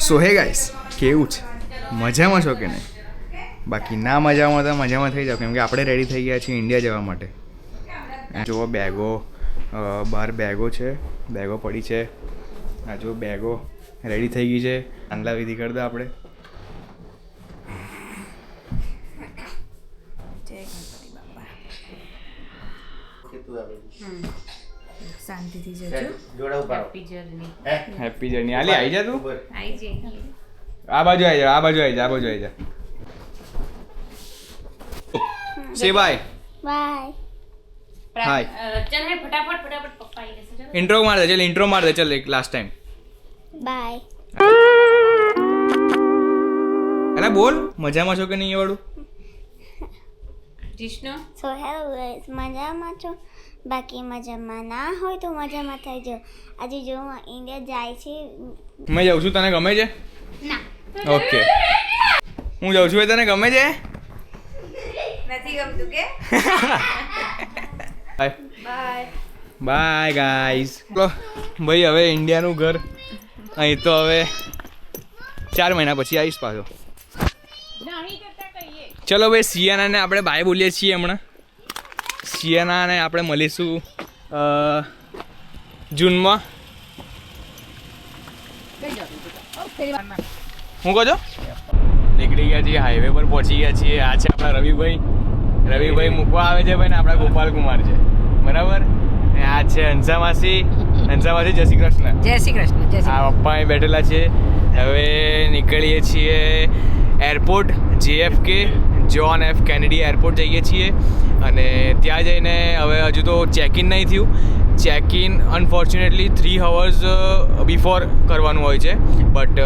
સો હે ગાઈસ, કેવું છે? મજામાં છો કે નહીં? બાકી ના મજામાં તો મજામાં થઈ જાવ, કેમ કે આપણે રેડી થઈ ગયા છીએ ઇન્ડિયા જવા માટે. જુઓ બેગો, બહાર બેગો છે, બેગો પડી છે. આ જો બેગો રેડી થઈ ગઈ છે. આંદલા વિધિ કરી દો આપણે. શાંતિથી જજો. Happy journey. આલી આવી જા તું. આવી જઈએ. આ બાજુ આવી જા, આ બાજુ આવી જા, આ બાજુ આવી જા. સે બાય. બાય. હાય. ચલ હે ફટાફટ પપ્પા આવી જશે. ચલો. ઇન્ટ્રો માર દે, ચલ ઇન્ટ્રો માર દે, ચલ એક લાસ્ટ ટાઈમ. બાય. અલા બોલ, મજામાં છો કે નહીં એ વાળું? જીષ્ણુ સો હેલો ગાઈસ, મજામાં છો? બાકી મજામાં ના હોય તો મજામાં થઈ જાઓ. આજે જો હું ઇન્ડિયા જાય છે. મેં જાઉં છું, તને ગમે છે? ના. ઓકે, હું જાઉં છું, એ તને ગમે છે? નથી ગમતું કે? Bye bye. Bye guys. ભાઈ હવે ઇન્ડિયાનું ઘર અહીં તો હવે 4 મહિના પછી આવીશ પાછો. ચલો ભાઈ, સિયાનાને આપણે બાય બોલીએ છીએ હમણાં. સિયાનાને આપણે મળીશું જૂનમાં. હું કહો છો? નીકળી ગયા છીએ, હાઈવે પર પહોંચી ગયા છીએ. આ છે આપણા રવિભાઈ મૂકવા આવે છે ભાઈ, ને આપણા ગોપાલકુમાર છે, બરાબર. ને આ છે હંસા માસી. જય શ્રી કૃષ્ણ. જય શ્રી કૃષ્ણ. જય શ્રી આ પપ્પા અહીં બેઠેલા છે. હવે નીકળીએ છીએ airport, JFK John F Kennedy airport જઈએ છીએ. અને ત્યાં જઈને હવે હજુ તો ચેક ઇન નહીં થયું. Check in unfortunately 3 hours before કરવાનું હોય છે, બટ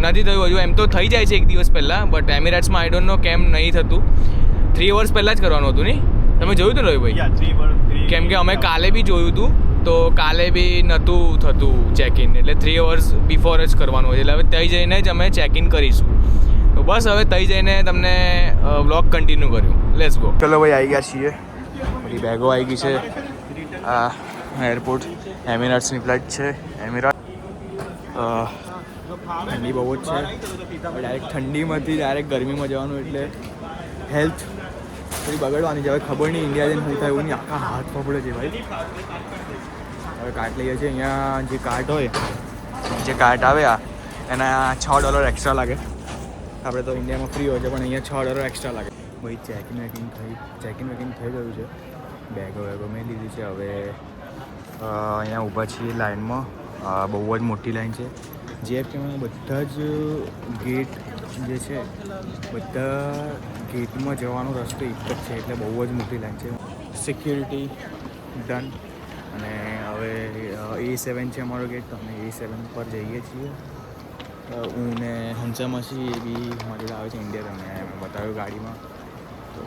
નથી થયું હજુ. એમ તો થઈ જાય છે 1 દિવસ પહેલાં, બટ એમિરેટ્સમાં આઈ ડોન્ટ નો કેમ નહીં થતું. 3 hours પહેલાં જ કરવાનું હતું નહીં? તમે જોયું હતું રવિભાઈ? કેમ કે અમે કાલે બી જોયું હતું, તો કાલે બી નહોતું થતું ચેક ઇન. એટલે 3 hours બિફોર જ કરવાનું હોય છે. એટલે હવે ત્યાં જઈને જ અમે ચેક ઇન કરીશું. તો બસ હવે ત્યાં જઈને તમને વ્લોગ કન્ટિન્યુ કર્યું. Let's go. ચલો ભાઈ, આવી ગયા છીએ. બધી બેગો આવી ગઈ છે. આ એરપોર્ટ એમિરેટ્સની ફ્લાઇટ છે. એમિરેટ ઠંડી બહુ જ છે. ડાયરેક્ટ ઠંડીમાંથી ડાયરેક્ટ ગરમીમાં જવાનું, એટલે હેલ્થ થોડી બગડવાની છે. હવે ખબર નહીં ઇન્ડિયા જઈને શું થાય એવું નહીં. આખા હાથ પકડે છે ભાઈ. હવે કાર્ડ લઈએ છીએ. અહીંયા જે કાર્ડ હોય, જે કાર્ડ આવે એના $6 એક્સ્ટ્રા લાગે. આપણે તો ઇન્ડિયામાં ફ્રી હોય છે, પણ અહીંયા $6 એક્સ્ટ્રા લાગે. ભાઈ ચેકિન વેકિંગ થઈ ગયું છે. બેગો મેં લીધી છે. હવે અહીંયા ઊભા છીએ લાઇનમાં. બહુ જ મોટી લાઈન છે. JFKમાં બધા જ ગેટ જે છે, બધા ગેટમાં જવાનો રસ્તો એક જ છે, એટલે બહુ જ મોટી લાઈન છે. Security done. અને હવે A7 છે અમારો ગેટ, તો અમે A7 પર જઈએ છીએ. હું ને હંસા માસી એ બી મજા આવે છે ઇન્ડિયા, તમને મેં બતાવ્યું ગાડીમાં. તો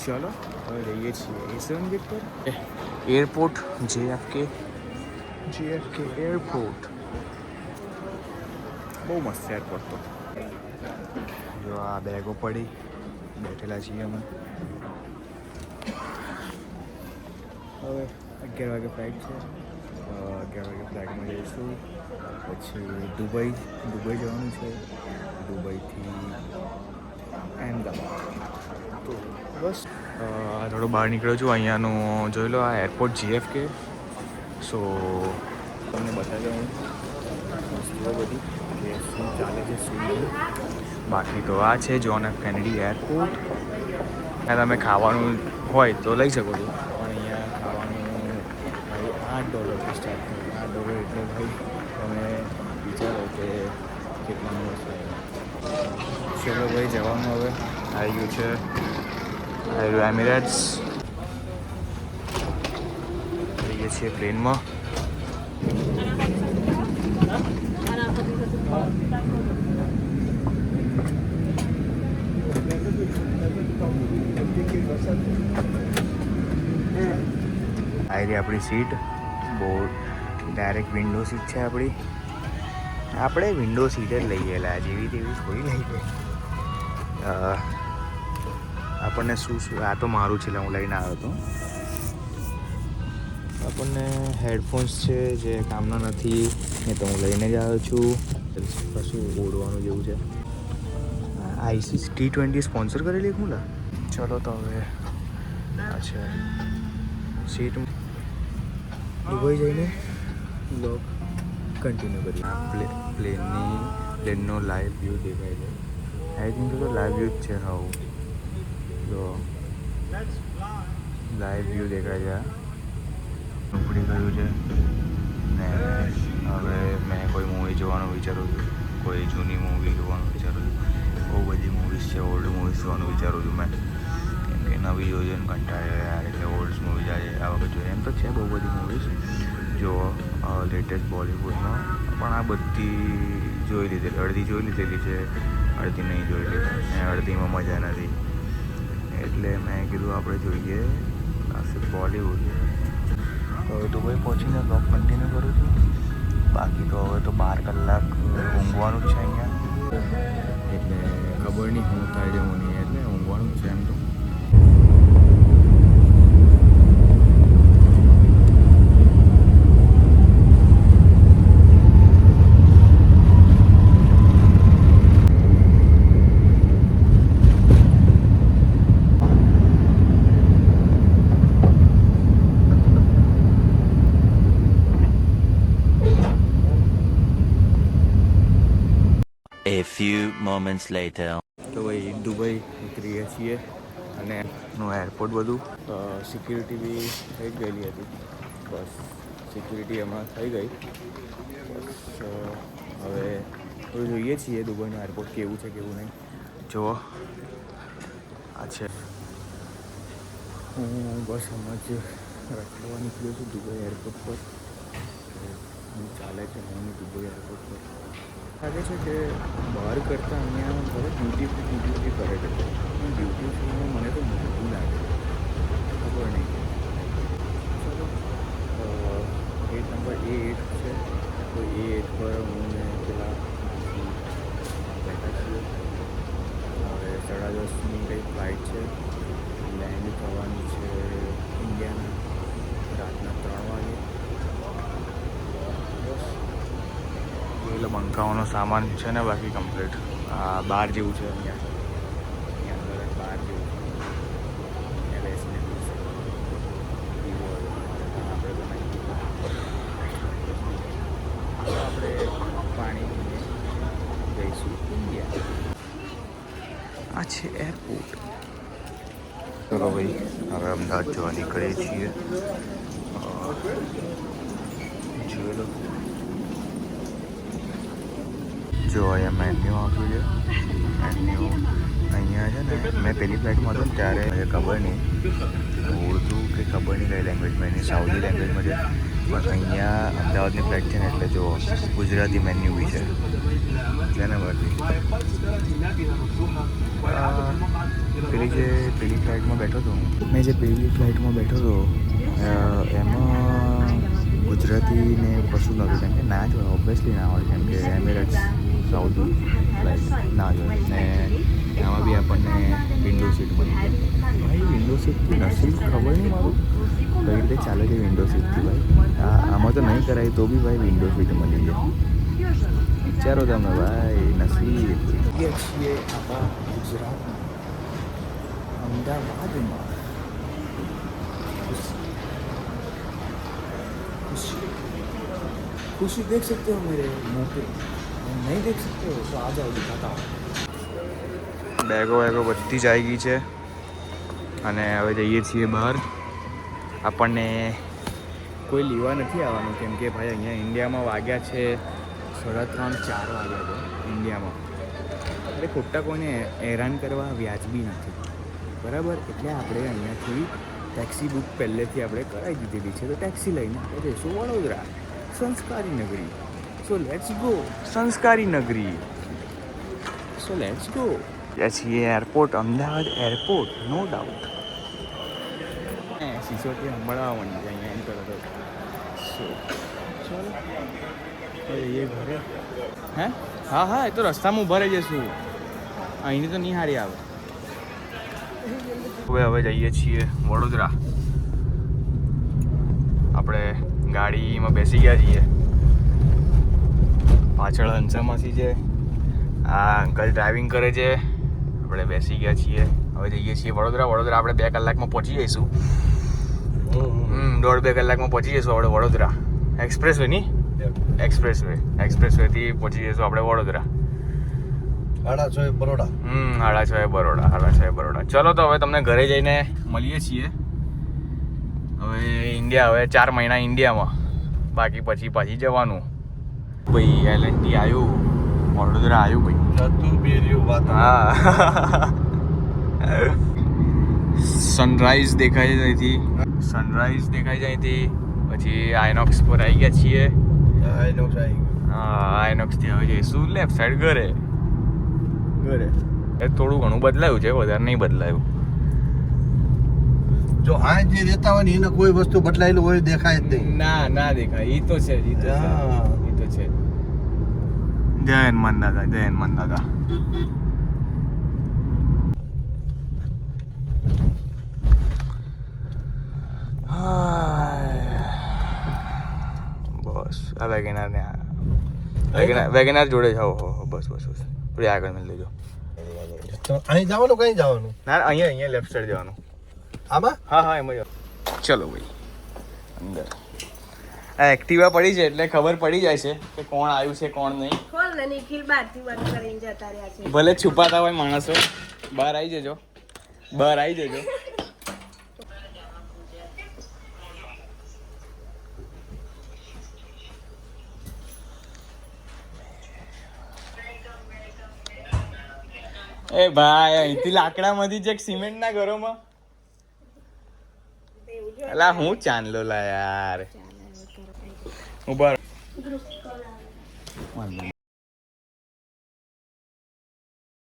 ચલો હવે જઈએ છીએ A7 ગેટ પર. એરપોર્ટ JFK એરપોર્ટ બહુ મસ્ત એરપોર્ટ. તો જો આ બેગો પડી બેઠેલા છીએ અમે. હવે 11 વાગે ફ્લાઇટ છે. 11 વાગે ફ્લાઇટમાં જઈશું. પછી દુબઈ જવાનું છે. દુબઈથી અહેમદાબાદ. તો બસ થોડો બહાર નીકળ્યો છું. અહીંયાનું જોઈ લો, આ એરપોર્ટ JFK. સો તમને બતાવી દઉં વસ્તુઓ બધી કે શું ચાલે છે, શું નહીં. બાકી તો આ છે જ્હોન એફ કેનેડી એરપોર્ટ. ત્યાં તમે ખાવાનું હોય તો લઈ શકો છો, પણ અહીંયા ખાવાનું ભાઈ $8 સ્ટાર્ટ થાય. $8 એટલે ભાઈ તમે વિચારો કે કેટલાનું હશે. ચલો ભાઈ, જવાનું હવે આવી ગયું છે. એમિરેટ્સ જઈએ છીએ પ્લેનમાં. આવી આપણી સીટ. બહુ ડાયરેક્ટ વિન્ડો સીટ છે આપણી. આપણે વિન્ડો સીટ જ લઈ ગયેલા, જેવી તેવી થોડી લઈ ગઈ. આપણને શું આ તો મારું છે, હું લઈને આવ્યો હતો. આપણને હેડફોન્સ છે જે કામના નથી, એ તો હું લઈને જ આવ્યો છું. કશું ઓળવાનું જેવું છે. આઈસીસ T20 સ્પોન્સર કરેલી એક મુલા. ચલો તો હવે આ છે સીટ. દુબઈ જઈને બ્લોગ કન્ટિન્યુ કરીએ. પ્લેનનો લાઈવ વ્યૂ દેખાય છે. આઈ થિંક તો લાઈવ વ્યૂ જ છે. હાઉ તો લાઈવ વ્યૂ દેખાય છે. ઉપડી ગયું છે ને હવે મેં કોઈ મૂવી જોવાનું વિચારું છું. કોઈ જૂની મૂવી જોવાનું વિચારું છું. બહુ બધી મૂવીઝ છે. ઓલ્ડ મૂવીઝ જોવાનું વિચારું છું મેં. કેમ કે નવી જોઈએ ને કંટાળે યાર, એટલે ઓલ્ડ મૂવી જાય આ વખત જોઈએ. એમ તો છે બહુ બધી મૂવીઝ જો લેટેસ્ટ બોલિવૂડમાં, પણ આ બધી જોઈ લીધેલી. અડધી જોઈ લીધેલી છે, અડધી નહીં જોઈ લીધી. અડધીમાં મજા નથી, એટલે મેં કીધું આપણે જોઈએ બોલિવૂડ. તો હવે દુબઈ પહોંચીને બ્લોગ કન્ટિન્યુ કરું છું. બાકી તો હવે તો 12 કલાક ઊંઘવાનું જ છે અહીંયા, એટલે ખબર નહીં શું થાય છે હું નહીં, એટલે ઊંઘવાનું જ છે એમ તો. A few moments later. તો ભાઈ દુબઈ ઉતરીએ છીએ અને નું એરપોર્ટ બધું સિક્યુરિટી બી થઈ જ ગયેલી હતી. બસ સિક્યુરિટી એમાં થઈ ગઈ. બસ હવે થોડું જોઈએ છીએ દુબઈનું એરપોર્ટ કેવું છે કેવું નહીં. જુઓ આ છે. હું બસ હમણાં જ રખડવા નીકળ્યો છું દુબઈ એરપોર્ટ પર. હું ચાલે છે હું દુબઈ એરપોર્ટ પર. લાગે છે કે બહાર કરતાં અહીંયા બહુ ડ્યુટી કરે છે. ડ્યુટી ફ્રીમાં મને તો મોટું લાગે છે, ખબર નહીં. ચલો ગેટ નંબર A8 છે, તો A8 પર હું ને પેલા બેઠા છીએ. હવે 10:30ની કંઈ ફ્લાઇટ છે. લેન્ડ થવાની છે ઇન્ડિયાના રાતના 3 વાગે. એટલે બંકાવાનો સામાન છે ને બાકી કમ્પ્લીટ. આ બાર જેવું છે અહીંયા અંદર બાર જેવું છે. અહીંયા બેસીને આપણે બનાવી આપણે પાણી પીને જઈશું ઇન્ડિયા. આ છે એરપોર્ટ. ચલો ભાઈ હવે અમદાવાદ જવા નીકળીએ છીએ. જોઈ લો જો અહીંયા મેન્યુ આપ્યું છે. મેન્યુ અહીંયા છે ને મેં પહેલી ફ્લાઇટમાં હતો ને ત્યારે મને ખબર નહીં ઉર્દુ કે ખબર નહીં કઈ લેંગ્વેજમાં, એની સાઉદી લેંગ્વેજમાં છે. પણ અહીંયા અમદાવાદની ફ્લાઇટ છે ને એટલે જો ગુજરાતી મેન્યુ બી છે. ને બધી પેલી ફ્લાઇટમાં બેઠો હતો મેં જે પહેલી ફ્લાઇટમાં બેઠો હતો એમાં ગુજરાતીને કશું નહોતું. કેમ કે ના જ હોય, ઓબ્વિયસલી ના હોય. કેમ કે એમિરેટ્સ સાઉદી ફ્લાઇટ ના જ હોય. ને એમાં બી આપણને વિન્ડો સીટ મળી જાય. ભાઈ વિન્ડો સીટથી નસીબ ખબર નહીં મારું કઈ રીતે ચાલે છે વિન્ડો સીટથી. ભાઈ આમાં તો નહીં કરાય તો બી ભાઈ વિન્ડો સીટ મળી જાય. વિચારો તમે ભાઈ નસીબ. છીએ આપણા ગુજરાતમાં અમદાવાદમાં. खुशी देख सकते हो मेरे मुंह पे, नहीं देख सकते हो तो आ जाओ दिखाता हूँ. બેગો બધી જ આવી ગઈ છે અને હવે જઈએ છીએ બહાર. આપણને કોઈ લેવા નથી આવવાનું કેમ કે ભાઈ અહીંયા ઇન્ડિયામાં વાગ્યા છે 3:30-4 વાગ્યા છે ઇન્ડિયામાં. એટલે ખોટા કોઈને હેરાન કરવા વ્યાજબી નથી, બરાબર. એટલે આપણે અહીંયાથી ટેક્સી બુક પહેલેથી આપણે કરાવી દીધેલી છે. તો ટેક્સી લઈને આપણે જઈશું વડોદરા, સંસ્કારી નગરી. સો લેટ્સ ગો સંસ્કારી નગરી. So let's go. છીએ airport, Ahmedabad airport, no doubt. સિસોટી સંભળાવવા માંડી છે અહીંયા એમ કરો. સો ચાલો એ ઘરે. હે હા એ તો રસ્તામાં ઊભા રહી જઈશું. અહીંની તો નહીં હારી આવે. હવે જઈએ છીએ વડોદરા. આપણે ગાડીમાં બેસી ગયા છીએ. પાછળ હંસામાંથી છે. આ અંકલ ડ્રાઇવિંગ કરે છે. આપણે બેસી ગયા છીએ. હવે જઈએ છીએ વડોદરા. વડોદરા આપણે 2 કલાકમાં પહોંચી જઈશું. 1.5-2 કલાકમાં પહોંચી જઈશું આપણે વડોદરા. એક્સપ્રેસ વે નહીં, એક્સપ્રેસ વેથી પહોંચી જઈશું આપણે વડોદરા. 6:30 બરોડા. 6:30 બરોડા. ચલો તો હવે તમને ઘરે જઈને મળીએ છીએ. હવે ઇન્ડિયા, હવે 4 મહિના ઇન્ડિયામાં, બાકી પછી પાછી જવાનું. ભાઈ L&T આવ્યું, વડોદરા આવ્યું ભાઈ. નતું બેર્યું વાત. હા, સનરાઈઝ દેખાય છે અહીંથી. પછી આઇનોક્સ પર આવી ગયા છીએ. આઇનોક્સ થી હવે જઈશું લેફ્ટ સાઈડ ઘરે. એ થોડું ઘણું બદલાયું છે, વધારે નહીં બદલાયું. જો આ જે રહેતા હોય ને એને કોઈ વસ્તુ બદલાયેલું હોય દેખાય જ નહીં. ના દેખાય. ઈ તો છે. જય હનુમાન દાદા. બસ આ વેગેનાર જોડે જાઓ. બસ થોડી આગળ મેં લેજો. તો અહીં જવાનું, કઈ જવાનું? ના, અહીંયા લેફ્ટ સાઈડ જવાનું. આમાં? હા એમાં જાઓ. ચલો ભાઈ અંદર. આ એક્ટિવા પડી છે એટલે ખબર પડી જાય છે કે કોણ આવ્યું છે કોણ નહીં. ખોલ ને નિખિલ બહારથી બંધ કરીને જતા રહ્યા છે. ભલે છુપાતા હોય માણસો, બહાર આવી જજો. એ ભાઈ અહીંથી લાકડામાંથી જ સિમેન્ટના ઘરોમાં. અલા હું ચાંદલો લા યાર. ઉભા